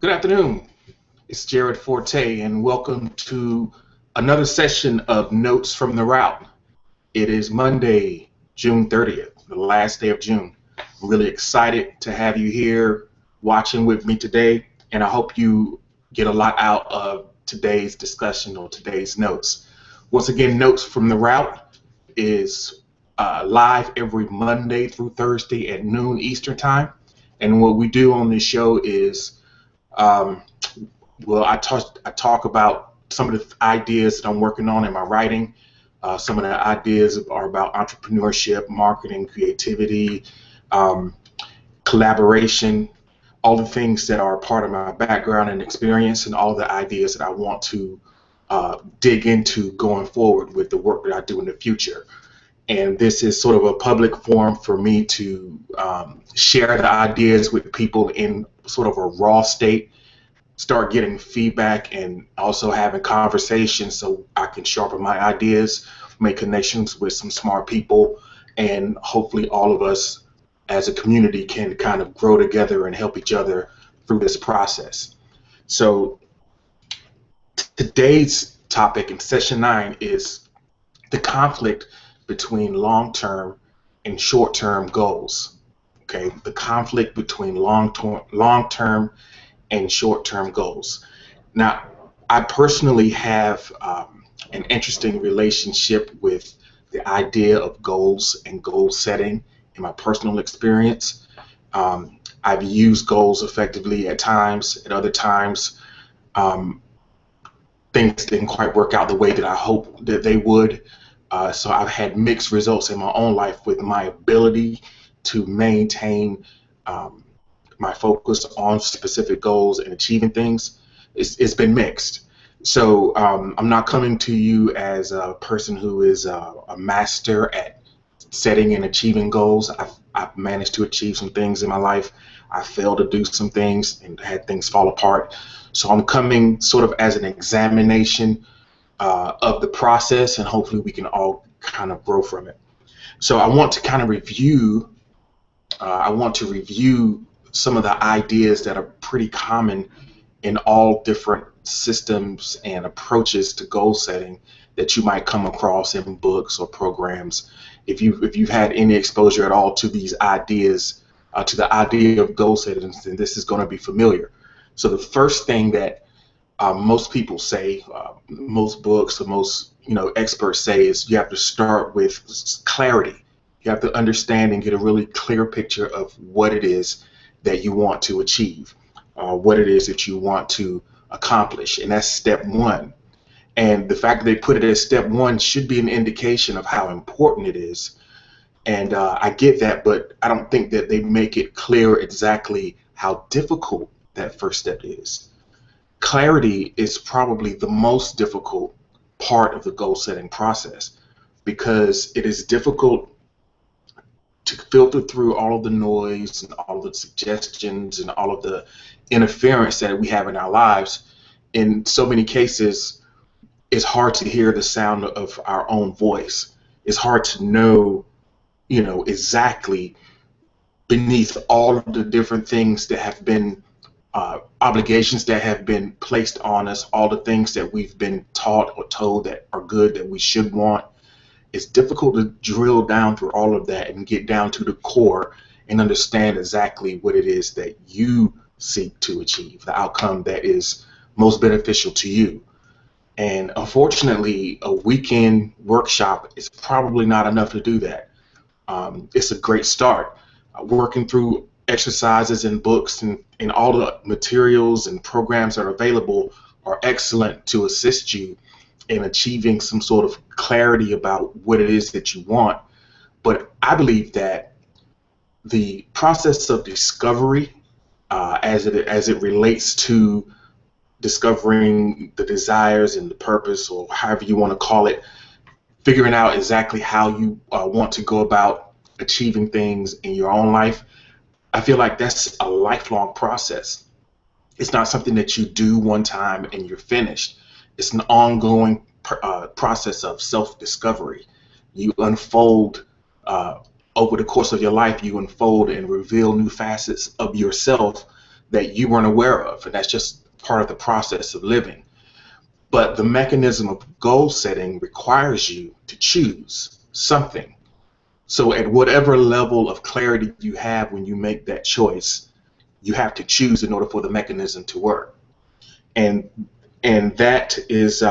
Good afternoon. It's Jared Forte, and welcome to another session of Notes from the Route. It is Monday, June 30th, the last day of June. I'm really excited to have you here watching with me today, and I hope you get a lot out of today's discussion or today's notes. Once again, Notes from the Route is live every Monday through Thursday at noon Eastern Time, and what we do on this show is um, I talk about some of the ideas that I'm working on in my writing. Some of the ideas are about entrepreneurship, marketing, creativity, um, collaboration, all the things that are part of my background and experience, and all the ideas that I want to dig into going forward with the work that I do in the future. And this is sort of a public forum for me to share the ideas with people in sort of a raw state, start getting feedback, and also having conversations so I can sharpen my ideas, make connections with some smart people, and hopefully all of us as a community can kind of grow together and help each other through this process. So today's topic in session 9 is the conflict between long-term and short-term goals. Okay, the conflict between long-term and short-term goals. Now, I personally have an interesting relationship with the idea of goals and goal setting in my personal experience. I've used goals effectively at times. At other times, things didn't quite work out the way that I hoped that they would. So I've had mixed results in my own life with my ability to maintain my focus on specific goals and achieving things. It's been mixed. So I'm not coming to you as a person who is a master at setting and achieving goals. I've managed to achieve some things in my life. I failed to do some things and had things fall apart. So I'm coming sort of as an examination of the process, and hopefully we can all kind of grow from it. So I want to kind of review. I want to review some of the ideas that are pretty common in all different systems and approaches to goal setting that you might come across in books or programs. If you've had any exposure at all to these ideas, to the idea of goal setting, then this is going to be familiar. So the first thing that most people say, most books or most experts say, is you have to start with clarity. You have to understand and get a really clear picture of what it is that you want to achieve, what it is that you want to accomplish, and that's step one. And the fact that they put it as step one should be an indication of how important it is. And I get that, but I don't think that they make it clear exactly how difficult that first step is. Clarity is probably the most difficult part of the goal setting process, because it is difficult to filter through all of the noise and all of the suggestions and all of the interference that we have in our lives. In so many cases, it's hard to hear the sound of our own voice. It's hard to know, exactly beneath all of the different things that have been obligations that have been placed on us, all the things that we've been taught or told that are good, that we should want. It's difficult to drill down through all of that and get down to the core and understand exactly what it is that you seek to achieve, the outcome that is most beneficial to you. And unfortunately, a weekend workshop is probably not enough to do that. It's a great start. Working through exercises and books and all the materials and programs that are available are excellent to assist you in achieving some sort of clarity about what it is that you want. But I believe that the process of discovery, as it relates to discovering the desires and the purpose, or however you want to call it, figuring out exactly how you want to go about achieving things in your own life, I feel like that's a lifelong process. It's not something that you do one time and you're finished. It's an ongoing process of self-discovery. You unfold over the course of your life. You unfold and reveal new facets of yourself that you weren't aware of, and that's just part of the process of living. But the mechanism of goal setting requires you to choose something. So at whatever level of clarity you have when you make that choice, you have to choose in order for the mechanism to work. And that is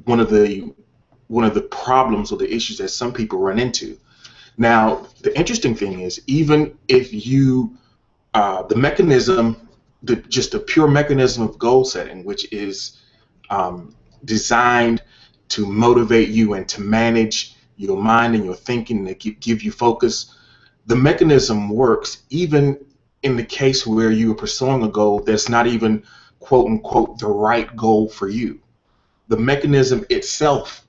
one of the problems or the issues that some people run into. Now, the interesting thing is, even if you the mechanism, just the pure mechanism of goal setting, which is designed to motivate you and to manage your mind and your thinking, to give you focus, the mechanism works even in the case where you are pursuing a goal that's not even quote unquote the right goal for you. The mechanism itself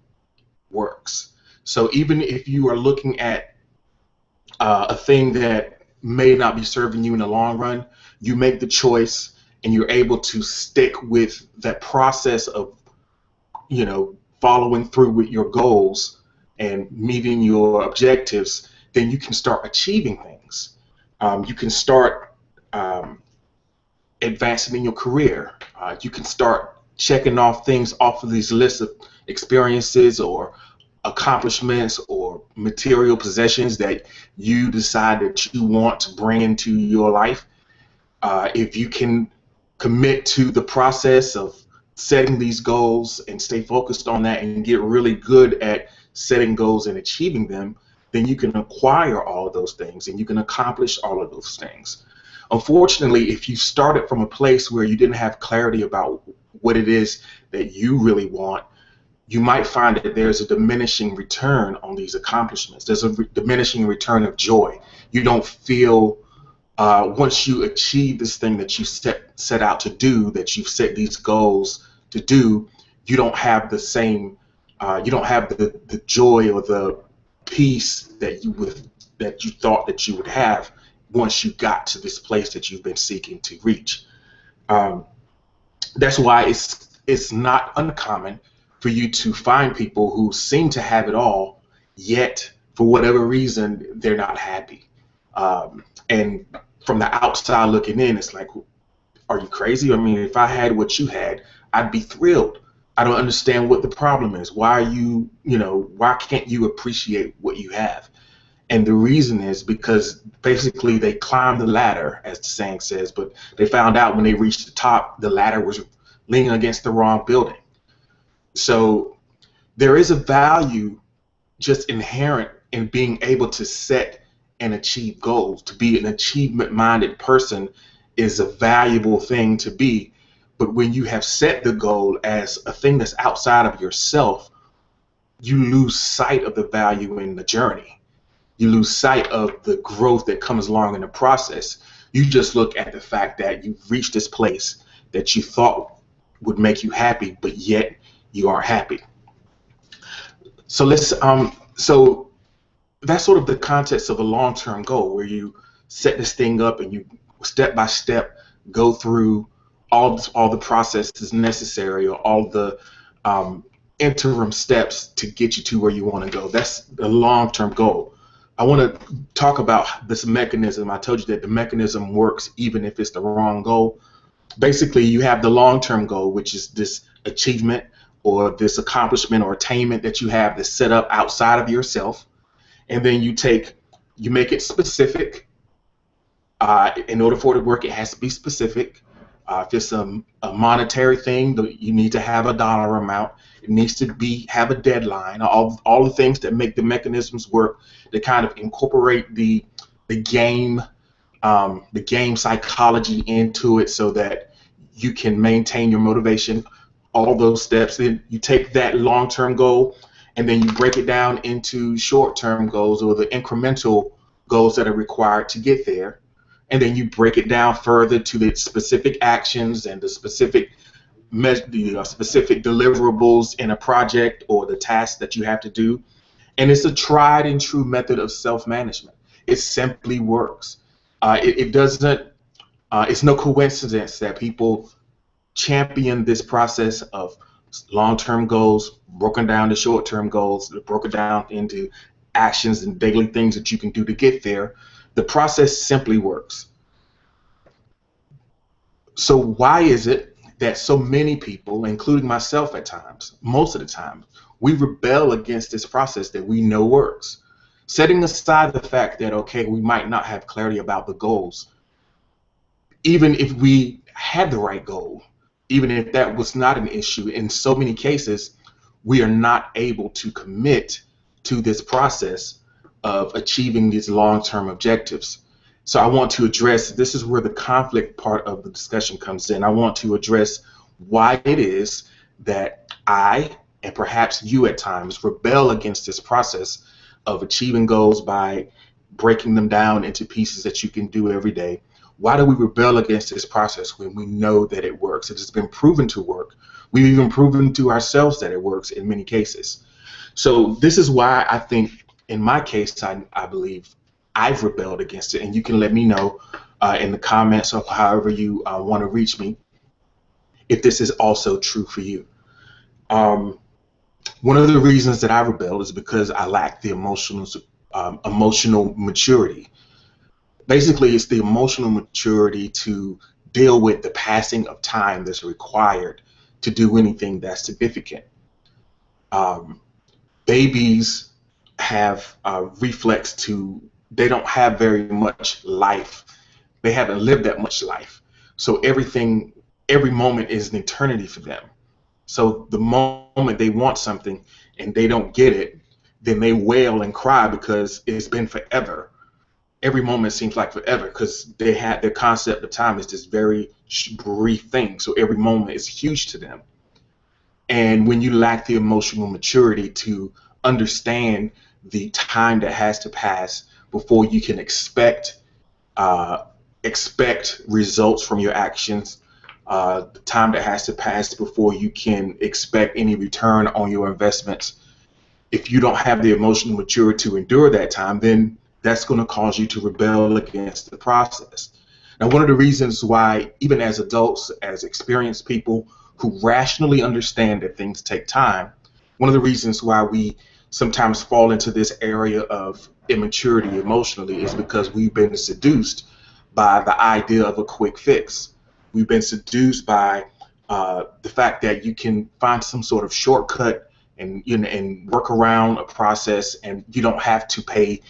works. So even if you are looking at a thing that may not be serving you in the long run, you make the choice and you're able to stick with that process of, following through with your goals and meeting your objectives, then you can start achieving things. You can start advancing in your career. You can start checking off things off of these lists of experiences or accomplishments or material possessions that you decide that you want to bring into your life. If you can commit to the process of setting these goals and stay focused on that and get really good at setting goals and achieving them, then you can acquire all of those things and you can accomplish all of those things. Unfortunately, if you started from a place where you didn't have clarity about what it is that you really want, you might find that there's a diminishing return on these accomplishments. There's a diminishing return of joy. You don't feel, once you achieve this thing that you set out to do, that you've set these goals to do, you don't have the same, you don't have the joy or the peace that you thought that you would have once you got to this place that you've been seeking to reach. That's why it's not uncommon for you to find people who seem to have it all, yet for whatever reason they're not happy. And from the outside looking in, it's like, are you crazy? I mean, if I had what you had, I'd be thrilled. I don't understand what the problem is. Why are you, why can't you appreciate what you have? And the reason is because basically they climbed the ladder, as the saying says, but they found out when they reached the top, the ladder was leaning against the wrong building. So there is a value just inherent in being able to set and achieve goals. To be an achievement-minded person is a valuable thing to be. But when you have set the goal as a thing that's outside of yourself, you lose sight of the value in the journey. You lose sight of the growth that comes along in the process. You just look at the fact that you've reached this place that you thought would make you happy, but yet you aren't happy. So so that's sort of the context of a long-term goal, where you set this thing up and you step by step go through all the processes necessary, or all the interim steps to get you to where you want to go. That's the long-term goal. I want to talk about this mechanism. I told you that the mechanism works even if it's the wrong goal. Basically, you have the long-term goal, which is this achievement or this accomplishment or attainment that you have that's set up outside of yourself, and then you make it specific. In order for it to work, it has to be specific. If it's a monetary thing, you need to have a dollar amount. It needs to have a deadline. All the things that make the mechanisms work, that kind of incorporate the game psychology into it, so that you can maintain your motivation. All those steps. Then you take that long-term goal, and then you break it down into short-term goals, or the incremental goals that are required to get there. And then you break it down further to the specific actions and the specific specific deliverables in a project or the task that you have to do. And it's a tried and true method of self-management. It simply works. It doesn't. It's no coincidence that people champion this process of long-term goals broken down to short-term goals, broken down into actions and daily things that you can do to get there. The process simply works. So why is it that so many people, including myself at times, most of the time, we rebel against this process that we know works? Setting aside the fact that, okay, we might not have clarity about the goals, even if we had the right goal, even if that was not an issue, in so many cases, we are not able to commit to this process of achieving these long-term objectives. So I want to address, this is where the conflict part of the discussion comes in. I want to address why it is that I, and perhaps you at times, rebel against this process of achieving goals by breaking them down into pieces that you can do every day. Why do we rebel against this process when we know that it works? It has been proven to work. We've even proven to ourselves that it works in many cases. So this is why I think, in my case, I believe I've rebelled against it. And you can let me know in the comments or however you want to reach me if this is also true for you. One of the reasons that I rebel is because I lack the emotional maturity. Basically, it's the emotional maturity to deal with the passing of time that's required to do anything that's significant. Um, Babies have a reflex to, they don't have very much life. They haven't lived that much life. So everything, every moment is an eternity for them. So the moment they want something and they don't get it, then they wail and cry because it's been forever. Every moment seems like forever because they had their concept of time is this very brief thing. So every moment is huge to them. And when you lack the emotional maturity to understand the time that has to pass before you can uh, expect results from your actions, the time that has to pass before you can expect any return on your investments, if you don't have the emotional maturity to endure that time, then that's going to cause you to rebel against the process. Now, one of the reasons why, even as adults, as experienced people who rationally understand that things take time, one of the reasons why we sometimes fall into this area of immaturity emotionally is because we've been seduced by the idea of a quick fix. We've been seduced by the fact that you can find some sort of shortcut and, you know, and work around a process, and you don't have to pay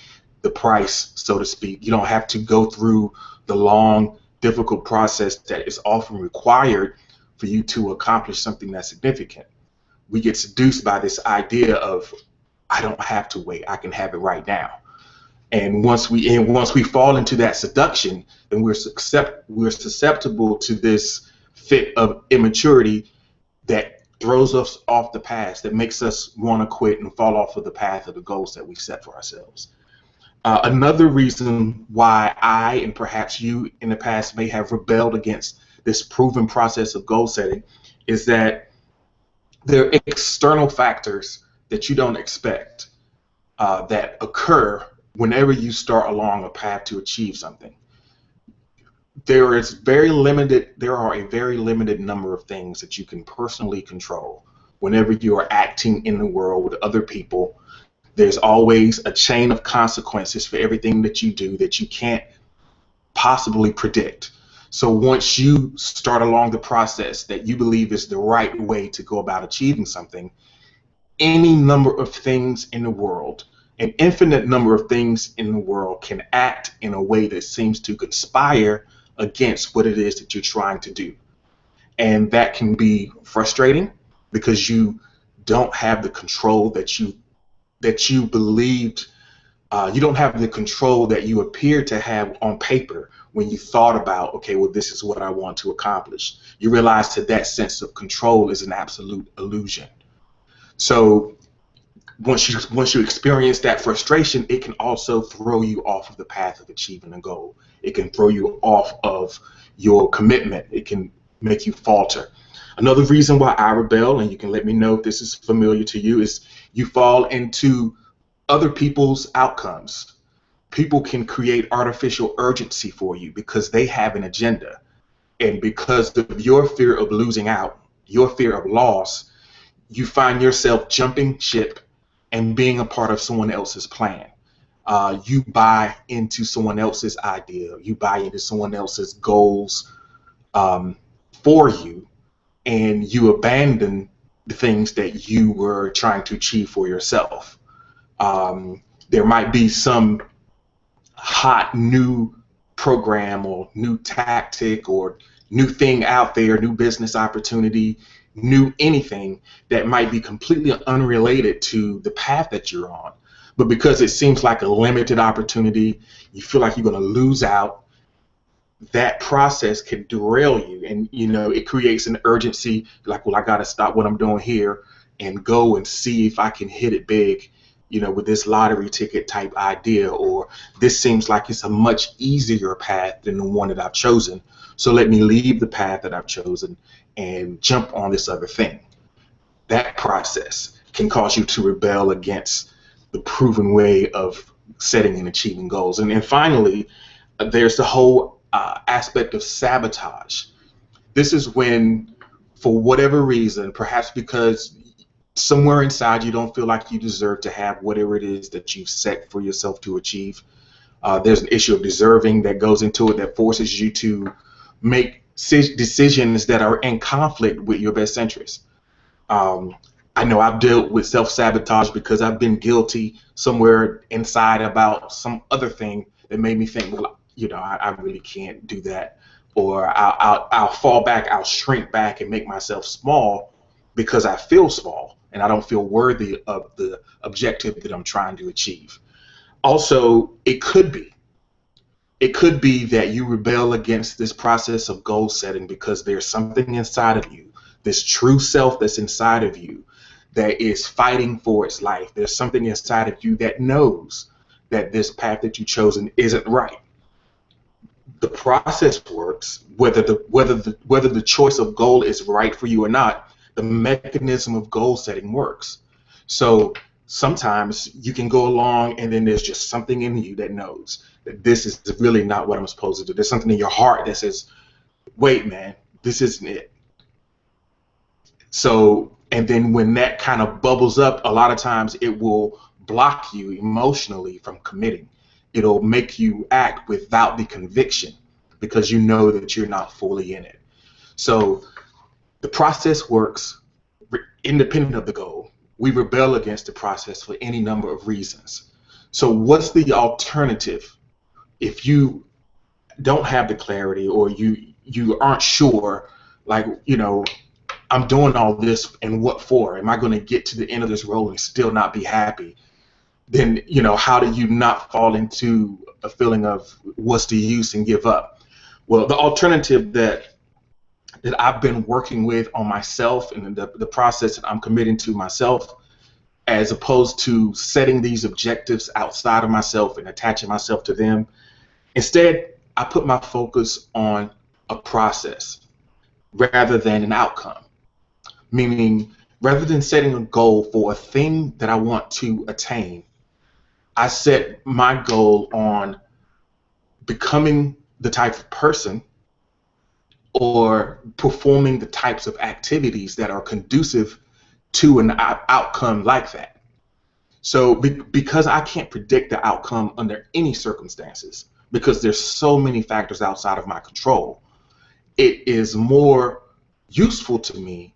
the price, so to speak. You don't have to go through the long, difficult process that is often required for you to accomplish something that's significant. We get seduced by this idea of, I don't have to wait, I can have it right now. And once we fall into that seduction, then we're susceptible to this fit of immaturity that throws us off the path, that makes us want to quit and fall off of the path of the goals that we set for ourselves. Another reason why I, and perhaps you in the past, may have rebelled against this proven process of goal setting is that there are external factors that you don't expect that occur whenever you start along a path to achieve something. There are a very limited number of things that you can personally control whenever you are acting in the world with other people. There's always a chain of consequences for everything that you do that you can't possibly predict. So once you start along the process that you believe is the right way to go about achieving something, any number of things in the world, an infinite number of things in the world, can act in a way that seems to conspire against what it is that you're trying to do. And that can be frustrating because you don't have the control that you believed. You don't have the control that you appeared to have on paper when you thought about, okay, well, this is what I want to accomplish. You realize that that sense of control is an absolute illusion. So once you experience that frustration, it can also throw you off of the path of achieving a goal. It can throw you off of your commitment. It can make you falter. Another reason why I rebel, and you can let me know if this is familiar to you, is you fall into other people's outcomes. People can create artificial urgency for you because they have an agenda. And because of your fear of losing out, your fear of loss, you find yourself jumping ship and being a part of someone else's plan. You buy into someone else's idea. You buy into someone else's goals, um, for you, and you abandon the things that you were trying to achieve for yourself. There might be some hot new program or new tactic or new thing out there, new business opportunity, new anything that might be completely unrelated to the path that you're on. But because it seems like a limited opportunity, you feel like you're going to lose out. That process can derail you, and it creates an urgency, like, well, I got to stop what I'm doing here and go and see if I can hit it big, with this lottery ticket type idea, or this seems like it's a much easier path than the one that I've chosen, so let me leave the path that I've chosen and jump on this other thing. That process can cause you to rebel against the proven way of setting and achieving goals. And finally, there's the whole aspect of sabotage. This is when, for whatever reason, perhaps because somewhere inside you don't feel like you deserve to have whatever it is that you've set for yourself to achieve. There's an issue of deserving that goes into it, that forces you to make decisions that are in conflict with your best interests. I know I've dealt with self-sabotage because I've been guilty somewhere inside about some other thing that made me think, well, I really can't do that. Or I'll fall back, I'll shrink back and make myself small because I feel small and I don't feel worthy of the objective that I'm trying to achieve. Also, it could be that you rebel against this process of goal setting because there's something inside of you, this true self that's inside of you, that is fighting for its life. There's something inside of you that knows that this path that you've chosen isn't right. The process works, whether the choice of goal is right for you or not. The mechanism of goal setting works. So sometimes you can go along and then there's just something in you that knows that this is really not what I'm supposed to do. There's something in your heart that says, wait, man, this isn't it. So, and then when that kind of bubbles up, a lot of times it will block you emotionally from committing. It'll make you act without the conviction because you know that you're not fully in it. So the process works independent of the goal. We rebel against the process for any number of reasons. So what's the alternative if you don't have the clarity, or you aren't sure, like, I'm doing all this and what for? Am I going to get to the end of this road and still not be happy? Then, how do you not fall into a feeling of what's the use and give up? Well, the alternative that I've been working with on myself and the process that I'm committing to myself, as opposed to setting these objectives outside of myself and attaching myself to them, instead, I put my focus on a process rather than an outcome. Meaning, rather than setting a goal for a thing that I want to attain, I set my goal on becoming the type of person or performing the types of activities that are conducive to an outcome like that. So because I can't predict the outcome under any circumstances, because there's so many factors outside of my control, it is more useful to me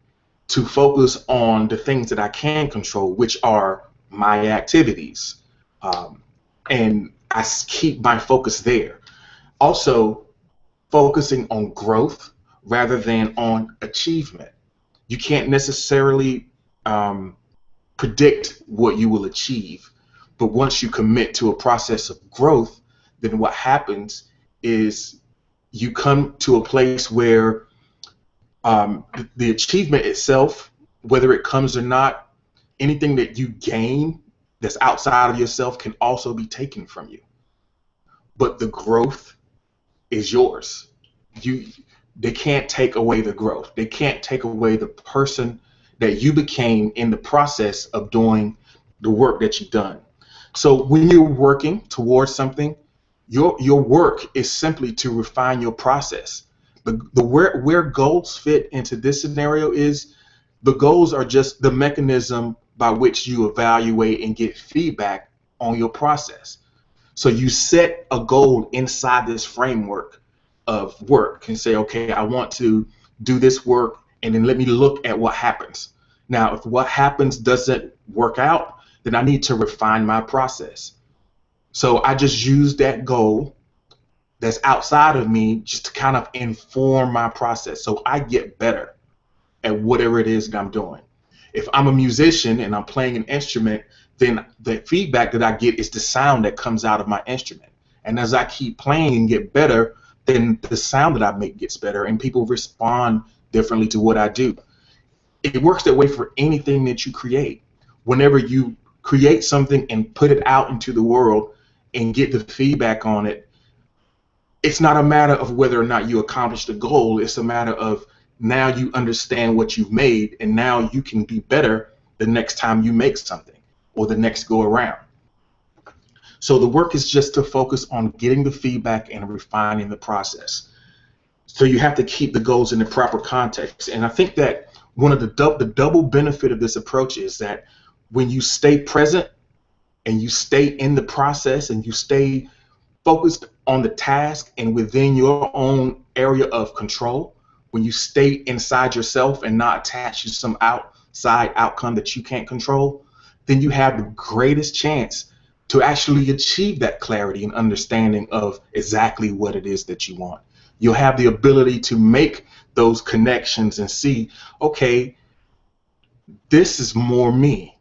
to focus on the things that I can control, which are my activities. And I keep my focus there. Also, focusing on growth rather than on achievement. You can't necessarily predict what you will achieve, but once you commit to a process of growth, then what happens is you come to a place where the achievement itself, whether it comes or not, anything that you gain that's outside of yourself can also be taken from you. But the growth is yours. They can't take away the growth. They can't take away the person that you became in the process of doing the work that you've done. So when you're working towards something, your work is simply to refine your process. Where goals fit into this scenario is the goals are just the mechanism by which you evaluate and get feedback on your process. So you set a goal inside this framework of work and say, okay, I want to do this work, and then let me look at what happens. Now, if what happens doesn't work out, then I need to refine my process. So I just use that goal that's outside of me just to kind of inform my process so I get better at whatever it is that I'm doing. If I'm a musician and I'm playing an instrument, then the feedback that I get is the sound that comes out of my instrument. And as I keep playing and get better, then the sound that I make gets better and people respond differently to what I do. It works that way for anything that you create. Whenever you create something and put it out into the world and get the feedback on it, it's not a matter of whether or not you accomplish the goal. It's a matter of now you understand what you've made, and now you can be better the next time you make something or the next go around. So the work is just to focus on getting the feedback and refining the process. So you have to keep the goals in the proper context. And I think that one of the double benefit of this approach is that when you stay present and you stay in the process and you stay focused on the task and within your own area of control, when you stay inside yourself and not attached to some outside outcome that you can't control, then you have the greatest chance to actually achieve that clarity and understanding of exactly what it is that you want. You'll have the ability to make those connections and see, okay, this is more me.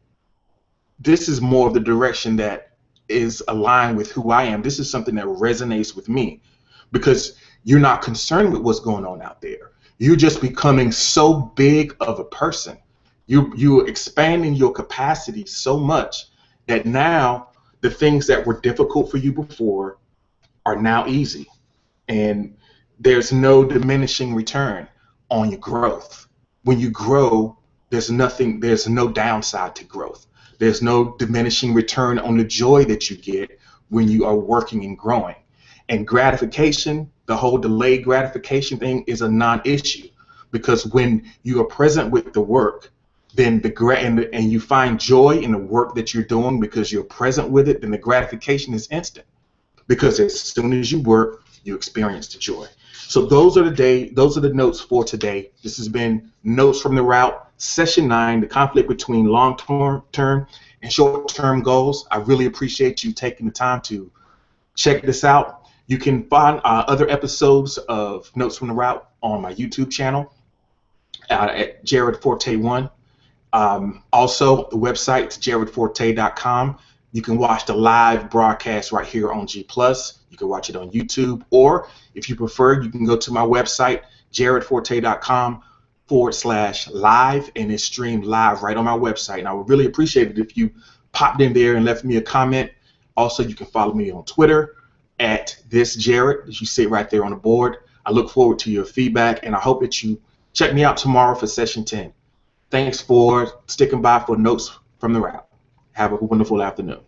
This is more of the direction that is aligned with who I am. This is something that resonates with me, because you're not concerned with what's going on out there. You're just becoming so big of a person. You're expanding your capacity so much that now the things that were difficult for you before are now easy. And there's no diminishing return on your growth. When you grow, there's no downside to growth. There's no diminishing return on the joy that you get when you are working and growing. And gratification, the whole delayed gratification thing, is a non-issue, because when you are present with the work, then and you find joy in the work that you're doing because you're present with it, then the gratification is instant, because as soon as you work, you experience the joy. So those are the notes for today. This has been Notes from the Route, Session 9, the conflict between long-term and short-term goals. I really appreciate you taking the time to check this out. You can find other episodes of Notes from the Route on my YouTube channel at Jared Forte 1. Also, the website is jaredforte.com. You can watch the live broadcast right here on G+. You can watch it on YouTube, or if you prefer, you can go to my website, jaredforte.com/live, and it's streamed live right on my website. And I would really appreciate it if you popped in there and left me a comment. Also, you can follow me on Twitter at @thisjared, as you see right there on the board. I look forward to your feedback, and I hope that you check me out tomorrow for Session 10. Thanks for sticking by for Notes from the Route. Have a wonderful afternoon.